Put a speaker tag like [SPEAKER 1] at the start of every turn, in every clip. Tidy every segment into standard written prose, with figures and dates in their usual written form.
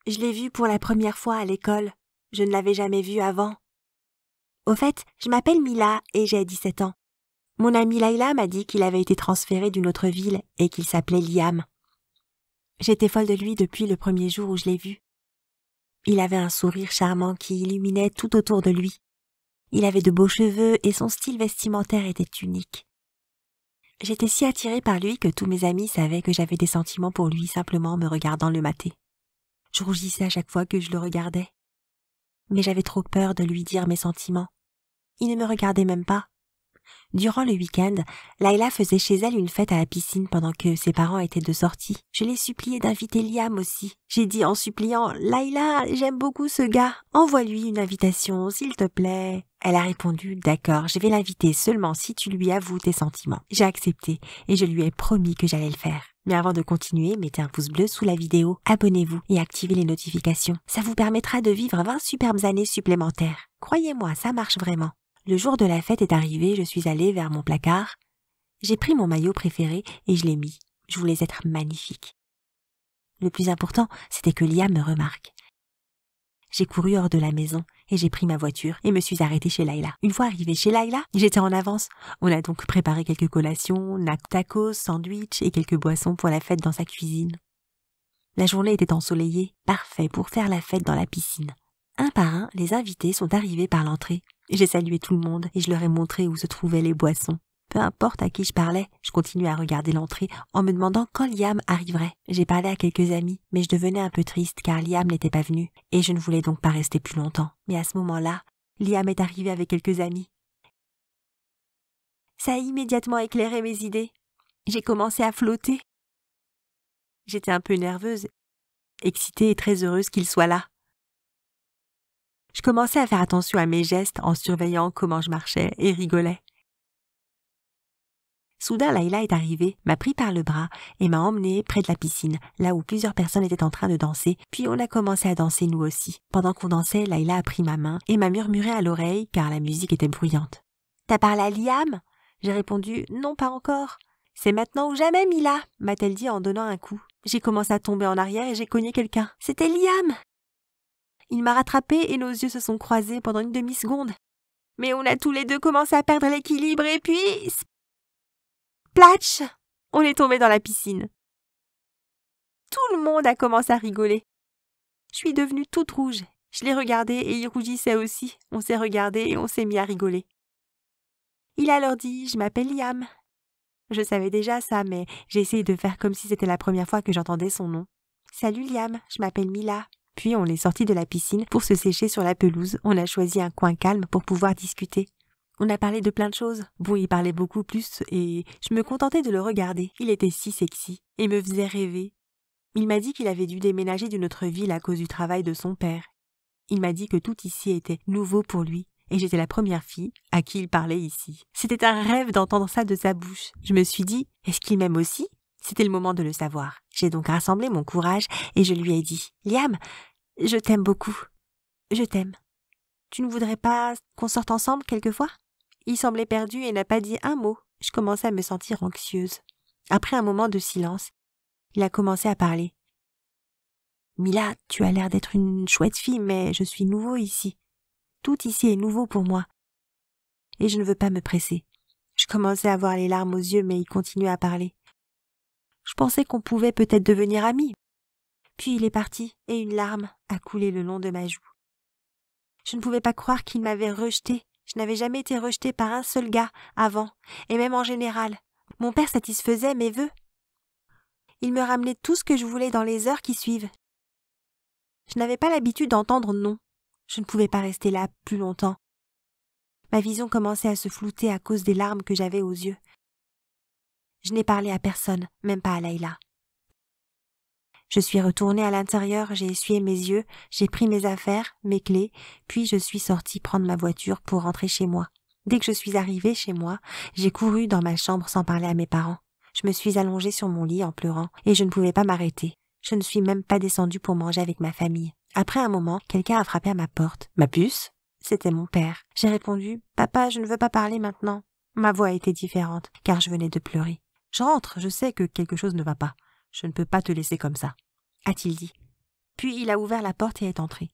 [SPEAKER 1] Je l'ai vue pour la première fois à l'école. Je ne l'avais jamais vue avant. Au fait, je m'appelle Mila et j'ai 17 ans. Mon ami Layla m'a dit qu'il avait été transféré d'une autre ville et qu'il s'appelait Liam. J'étais folle de lui depuis le premier jour où je l'ai vu. Il avait un sourire charmant qui illuminait tout autour de lui. Il avait de beaux cheveux et son style vestimentaire était unique. J'étais si attirée par lui que tous mes amis savaient que j'avais des sentiments pour lui simplement en me regardant le mater. Je rougissais à chaque fois que je le regardais. Mais j'avais trop peur de lui dire mes sentiments. Il ne me regardait même pas. Durant le week-end, Layla faisait chez elle une fête à la piscine pendant que ses parents étaient de sortie. Je l'ai supplié d'inviter Liam aussi. J'ai dit en suppliant « Layla, j'aime beaucoup ce gars. Envoie-lui une invitation, s'il te plaît. » Elle a répondu « D'accord, je vais l'inviter seulement si tu lui avoues tes sentiments. » J'ai accepté et je lui ai promis que j'allais le faire. Mais avant de continuer, mettez un pouce bleu sous la vidéo, abonnez-vous et activez les notifications. Ça vous permettra de vivre 20 superbes années supplémentaires. Croyez-moi, ça marche vraiment. Le jour de la fête est arrivé, je suis allée vers mon placard. J'ai pris mon maillot préféré et je l'ai mis. Je voulais être magnifique. Le plus important, c'était que Liam me remarque. J'ai couru hors de la maison et j'ai pris ma voiture et me suis arrêtée chez Layla. Une fois arrivée chez Layla, j'étais en avance. On a donc préparé quelques collations, tacos, sandwichs et quelques boissons pour la fête dans sa cuisine. La journée était ensoleillée, parfait pour faire la fête dans la piscine. Un par un, les invités sont arrivés par l'entrée. J'ai salué tout le monde et je leur ai montré où se trouvaient les boissons. Peu importe à qui je parlais, je continuais à regarder l'entrée en me demandant quand Liam arriverait. J'ai parlé à quelques amis, mais je devenais un peu triste car Liam n'était pas venu et je ne voulais donc pas rester plus longtemps. Mais à ce moment-là, Liam est arrivé avec quelques amis. Ça a immédiatement éclairé mes idées. J'ai commencé à flotter. J'étais un peu nerveuse, excitée et très heureuse qu'il soit là. Je commençais à faire attention à mes gestes en surveillant comment je marchais et rigolais. Soudain, Layla est arrivée, m'a pris par le bras et m'a emmenée près de la piscine, là où plusieurs personnes étaient en train de danser, puis on a commencé à danser nous aussi. Pendant qu'on dansait, Layla a pris ma main et m'a murmuré à l'oreille car la musique était bruyante. « T'as parlé à Liam ?» J'ai répondu « Non, pas encore. »« C'est maintenant ou jamais, Mila » m'a-t-elle dit en donnant un coup. J'ai commencé à tomber en arrière et j'ai cogné quelqu'un. C'était Liam. Il m'a rattrapée et nos yeux se sont croisés pendant une demi-seconde. Mais on a tous les deux commencé à perdre l'équilibre et puis... Splatch! On est tombé dans la piscine. Tout le monde a commencé à rigoler. Je suis devenue toute rouge. Je l'ai regardé et il rougissait aussi. On s'est regardé et on s'est mis à rigoler. Il a alors dit « Je m'appelle Liam ». Je savais déjà ça, mais j'ai essayé de faire comme si c'était la première fois que j'entendais son nom. « Salut Liam, je m'appelle Mila ». Puis on est sorti de la piscine pour se sécher sur la pelouse. On a choisi un coin calme pour pouvoir discuter. On a parlé de plein de choses. Bon, il parlait beaucoup plus et je me contentais de le regarder. Il était si sexy et me faisait rêver. Il m'a dit qu'il avait dû déménager d'une autre ville à cause du travail de son père. Il m'a dit que tout ici était nouveau pour lui et j'étais la première fille à qui il parlait ici. C'était un rêve d'entendre ça de sa bouche. Je me suis dit, est-ce qu'il m'aime aussi ? C'était le moment de le savoir. J'ai donc rassemblé mon courage et je lui ai dit « Liam, je t'aime beaucoup. Je t'aime. Tu ne voudrais pas qu'on sorte ensemble quelquefois ?» Il semblait perdu et n'a pas dit un mot. Je commençais à me sentir anxieuse. Après un moment de silence, il a commencé à parler. « Mila, tu as l'air d'être une chouette fille, mais je suis nouveau ici. Tout ici est nouveau pour moi. Et je ne veux pas me presser. » Je commençais à avoir les larmes aux yeux, mais il continuait à parler. Je pensais qu'on pouvait peut-être devenir amis. Puis il est parti et une larme a coulé le long de ma joue. Je ne pouvais pas croire qu'il m'avait rejetée. Je n'avais jamais été rejetée par un seul gars avant, et même en général. Mon père satisfaisait mes vœux. Il me ramenait tout ce que je voulais dans les heures qui suivent. Je n'avais pas l'habitude d'entendre non. Je ne pouvais pas rester là plus longtemps. Ma vision commençait à se flouter à cause des larmes que j'avais aux yeux. Je n'ai parlé à personne, même pas à Layla. Je suis retournée à l'intérieur, j'ai essuyé mes yeux, j'ai pris mes affaires, mes clés, puis je suis sortie prendre ma voiture pour rentrer chez moi. Dès que je suis arrivée chez moi, j'ai couru dans ma chambre sans parler à mes parents. Je me suis allongée sur mon lit en pleurant et je ne pouvais pas m'arrêter. Je ne suis même pas descendue pour manger avec ma famille. Après un moment, quelqu'un a frappé à ma porte. « Ma puce ?» C'était mon père. J'ai répondu « Papa, je ne veux pas parler maintenant. » Ma voix était différente, car je venais de pleurer. « Je rentre, je sais que quelque chose ne va pas. Je ne peux pas te laisser comme ça. » A-t-il dit. Puis il a ouvert la porte et est entré.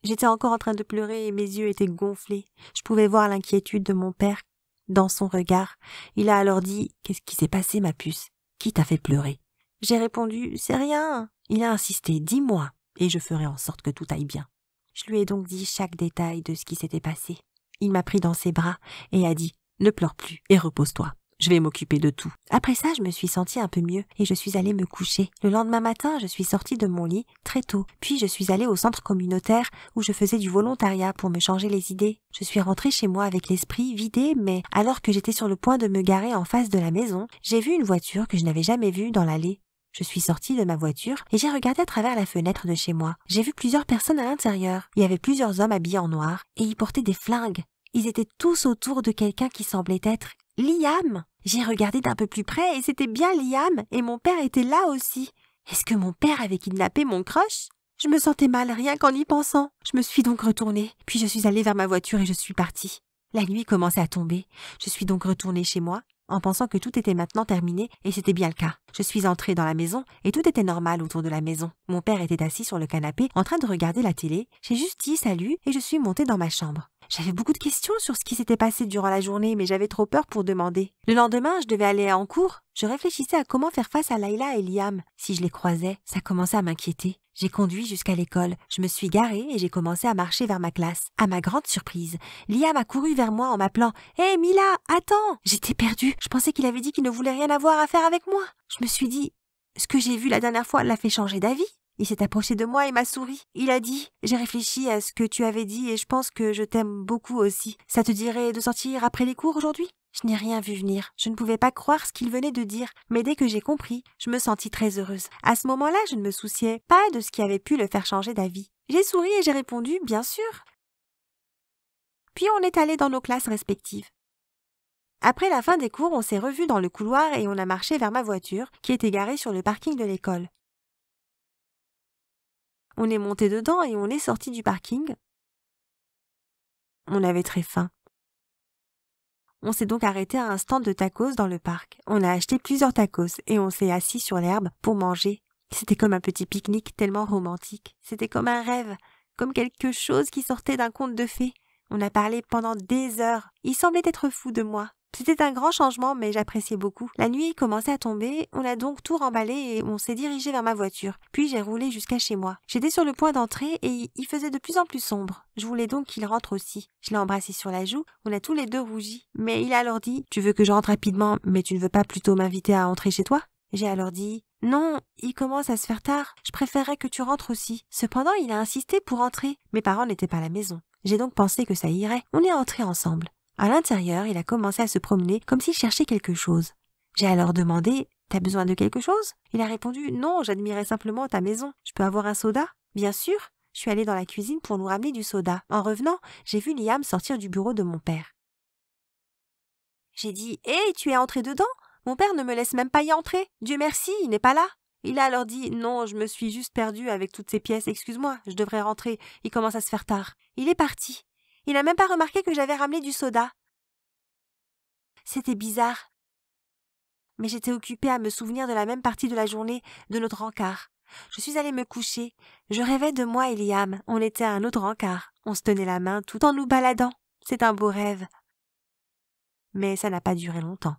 [SPEAKER 1] J'étais encore en train de pleurer et mes yeux étaient gonflés. Je pouvais voir l'inquiétude de mon père dans son regard. Il a alors dit « Qu'est-ce qui s'est passé, ma puce? Qui t'a fait pleurer ?» J'ai répondu « C'est rien ». Il a insisté « Dis-moi, et je ferai en sorte que tout aille bien ». Je lui ai donc dit chaque détail de ce qui s'était passé. Il m'a pris dans ses bras et a dit « Ne pleure plus et repose-toi. Je vais m'occuper de tout. » Après ça, je me suis sentie un peu mieux et je suis allée me coucher. Le lendemain matin, je suis sortie de mon lit très tôt. Puis je suis allée au centre communautaire où je faisais du volontariat pour me changer les idées. Je suis rentrée chez moi avec l'esprit vidé, mais alors que j'étais sur le point de me garer en face de la maison, j'ai vu une voiture que je n'avais jamais vue dans l'allée. Je suis sortie de ma voiture et j'ai regardé à travers la fenêtre de chez moi. J'ai vu plusieurs personnes à l'intérieur. Il y avait plusieurs hommes habillés en noir et ils portaient des flingues. Ils étaient tous autour de quelqu'un qui semblait être Liam. J'ai regardé d'un peu plus près et c'était bien Liam et mon père était là aussi. Est-ce que mon père avait kidnappé mon crush? Je me sentais mal rien qu'en y pensant. Je me suis donc retournée, puis je suis allée vers ma voiture et je suis partie. La nuit commençait à tomber. Je suis donc retournée chez moi en pensant que tout était maintenant terminé et c'était bien le cas. Je suis entrée dans la maison et tout était normal autour de la maison. Mon père était assis sur le canapé en train de regarder la télé. J'ai juste dit salut et je suis montée dans ma chambre. J'avais beaucoup de questions sur ce qui s'était passé durant la journée, mais j'avais trop peur pour demander. Le lendemain, je devais aller en cours. Je réfléchissais à comment faire face à Layla et Liam. Si je les croisais, ça commençait à m'inquiéter. J'ai conduit jusqu'à l'école. Je me suis garée et j'ai commencé à marcher vers ma classe. À ma grande surprise, Liam a couru vers moi en m'appelant « Hé, Mila, attends !» J'étais perdue. Je pensais qu'il avait dit qu'il ne voulait rien avoir à faire avec moi. Je me suis dit « Ce que j'ai vu la dernière fois l'a fait changer d'avis ?» Il s'est approché de moi et m'a souri. Il a dit « J'ai réfléchi à ce que tu avais dit et je pense que je t'aime beaucoup aussi. Ça te dirait de sortir après les cours aujourd'hui ?» Je n'ai rien vu venir. Je ne pouvais pas croire ce qu'il venait de dire. Mais dès que j'ai compris, je me sentis très heureuse. À ce moment-là, je ne me souciais pas de ce qui avait pu le faire changer d'avis. J'ai souri et j'ai répondu « Bien sûr ». Puis on est allés dans nos classes respectives. Après la fin des cours, on s'est revus dans le couloir et on a marché vers ma voiture qui était garée sur le parking de l'école. On est monté dedans et on est sorti du parking. On avait très faim. On s'est donc arrêté à un stand de tacos dans le parc. On a acheté plusieurs tacos et on s'est assis sur l'herbe pour manger. C'était comme un petit pique-nique tellement romantique. C'était comme un rêve, comme quelque chose qui sortait d'un conte de fées. On a parlé pendant des heures. Il semblait être fou de moi. C'était un grand changement, mais j'appréciais beaucoup. La nuit commençait à tomber, on a donc tout remballé et on s'est dirigé vers ma voiture. Puis j'ai roulé jusqu'à chez moi. J'étais sur le point d'entrer et il faisait de plus en plus sombre. Je voulais donc qu'il rentre aussi. Je l'ai embrassé sur la joue, on a tous les deux rougi. Mais il a alors dit « Tu veux que je rentre rapidement, mais tu ne veux pas plutôt m'inviter à entrer chez toi ?» J'ai alors dit « Non, il commence à se faire tard, je préférerais que tu rentres aussi. » Cependant, il a insisté pour entrer. Mes parents n'étaient pas à la maison. J'ai donc pensé que ça irait. On est entrés ensemble. À l'intérieur, il a commencé à se promener comme s'il cherchait quelque chose. J'ai alors demandé « T'as besoin de quelque chose ?» Il a répondu « Non, j'admirais simplement ta maison. Je peux avoir un soda ?»« Bien sûr !» Je suis allée dans la cuisine pour nous ramener du soda. En revenant, j'ai vu Liam sortir du bureau de mon père. J'ai dit « Hé, tu es entré dedans ? Mon père ne me laisse même pas y entrer. Dieu merci, il n'est pas là. » Il a alors dit « Non, je me suis juste perdue avec toutes ces pièces. Excuse-moi, je devrais rentrer. Il commence à se faire tard. » Il est parti. Il n'a même pas remarqué que j'avais ramené du soda. C'était bizarre. Mais j'étais occupée à me souvenir de la même partie de la journée de notre encart. Je suis allée me coucher. Je rêvais de moi et Liam. On était à un autre encart. On se tenait la main tout en nous baladant. C'est un beau rêve. Mais ça n'a pas duré longtemps.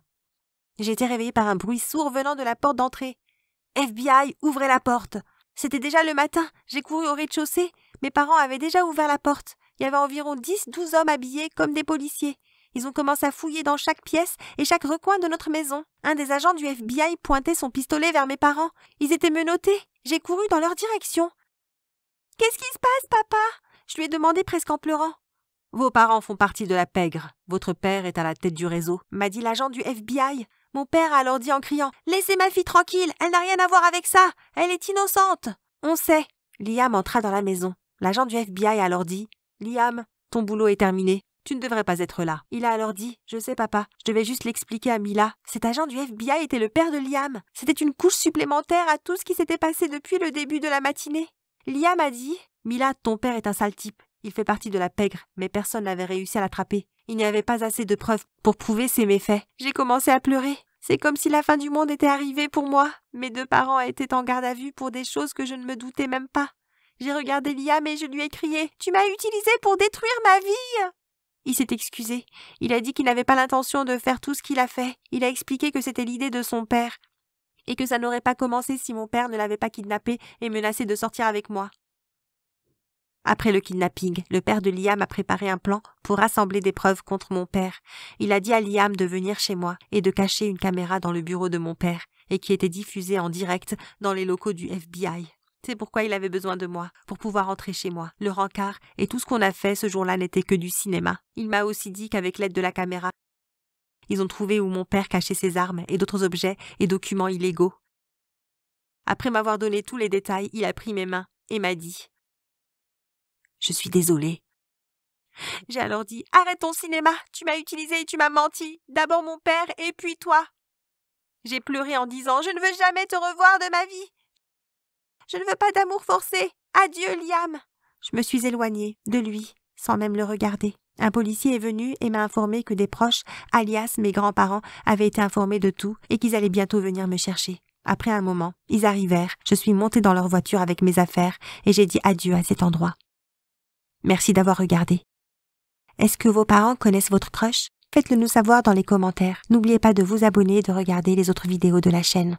[SPEAKER 1] J'ai été réveillée par un bruit sourd venant de la porte d'entrée. « FBI, ouvrez la porte !» C'était déjà le matin. J'ai couru au rez-de-chaussée. Mes parents avaient déjà ouvert la porte. Il y avait environ 10-12 hommes habillés comme des policiers. Ils ont commencé à fouiller dans chaque pièce et chaque recoin de notre maison. Un des agents du FBI pointait son pistolet vers mes parents. Ils étaient menottés. J'ai couru dans leur direction. « Qu'est-ce qui se passe, papa ?» Je lui ai demandé presque en pleurant. « Vos parents font partie de la pègre. Votre père est à la tête du réseau, » m'a dit l'agent du FBI. Mon père a alors dit en criant « Laissez ma fille tranquille, elle n'a rien à voir avec ça. Elle est innocente. » On sait. Liam entra dans la maison. L'agent du FBI a alors dit « Liam, ton boulot est terminé. Tu ne devrais pas être là. » Il a alors dit « Je sais, papa. Je devais juste l'expliquer à Mila. » Cet agent du FBI était le père de Liam. C'était une couche supplémentaire à tout ce qui s'était passé depuis le début de la matinée. Liam a dit « Mila, ton père est un sale type. Il fait partie de la pègre, mais personne n'avait réussi à l'attraper. Il n'y avait pas assez de preuves pour prouver ses méfaits. » J'ai commencé à pleurer. C'est comme si la fin du monde était arrivée pour moi. Mes deux parents étaient en garde à vue pour des choses que je ne me doutais même pas. J'ai regardé Liam et je lui ai crié « Tu m'as utilisé pour détruire ma vie !» Il s'est excusé. Il a dit qu'il n'avait pas l'intention de faire tout ce qu'il a fait. Il a expliqué que c'était l'idée de son père et que ça n'aurait pas commencé si mon père ne l'avait pas kidnappé et menacé de sortir avec moi. Après le kidnapping, le père de Liam a préparé un plan pour rassembler des preuves contre mon père. Il a dit à Liam de venir chez moi et de cacher une caméra dans le bureau de mon père et qui était diffusée en direct dans les locaux du FBI. C'est pourquoi il avait besoin de moi, pour pouvoir entrer chez moi. Le rencard et tout ce qu'on a fait ce jour-là n'était que du cinéma. Il m'a aussi dit qu'avec l'aide de la caméra, ils ont trouvé où mon père cachait ses armes et d'autres objets et documents illégaux. Après m'avoir donné tous les détails, il a pris mes mains et m'a dit « Je suis désolée. » J'ai alors dit « Arrête ton cinéma, tu m'as utilisé et tu m'as menti. D'abord mon père et puis toi. » J'ai pleuré en disant « Je ne veux jamais te revoir de ma vie. Je ne veux pas d'amour forcé. Adieu, Liam. » Je me suis éloignée de lui, sans même le regarder. Un policier est venu et m'a informé que des proches, alias mes grands-parents, avaient été informés de tout et qu'ils allaient bientôt venir me chercher. Après un moment, ils arrivèrent, je suis montée dans leur voiture avec mes affaires et j'ai dit adieu à cet endroit. Merci d'avoir regardé. Est-ce que vos parents connaissent votre crush? Faites-le nous savoir dans les commentaires. N'oubliez pas de vous abonner et de regarder les autres vidéos de la chaîne.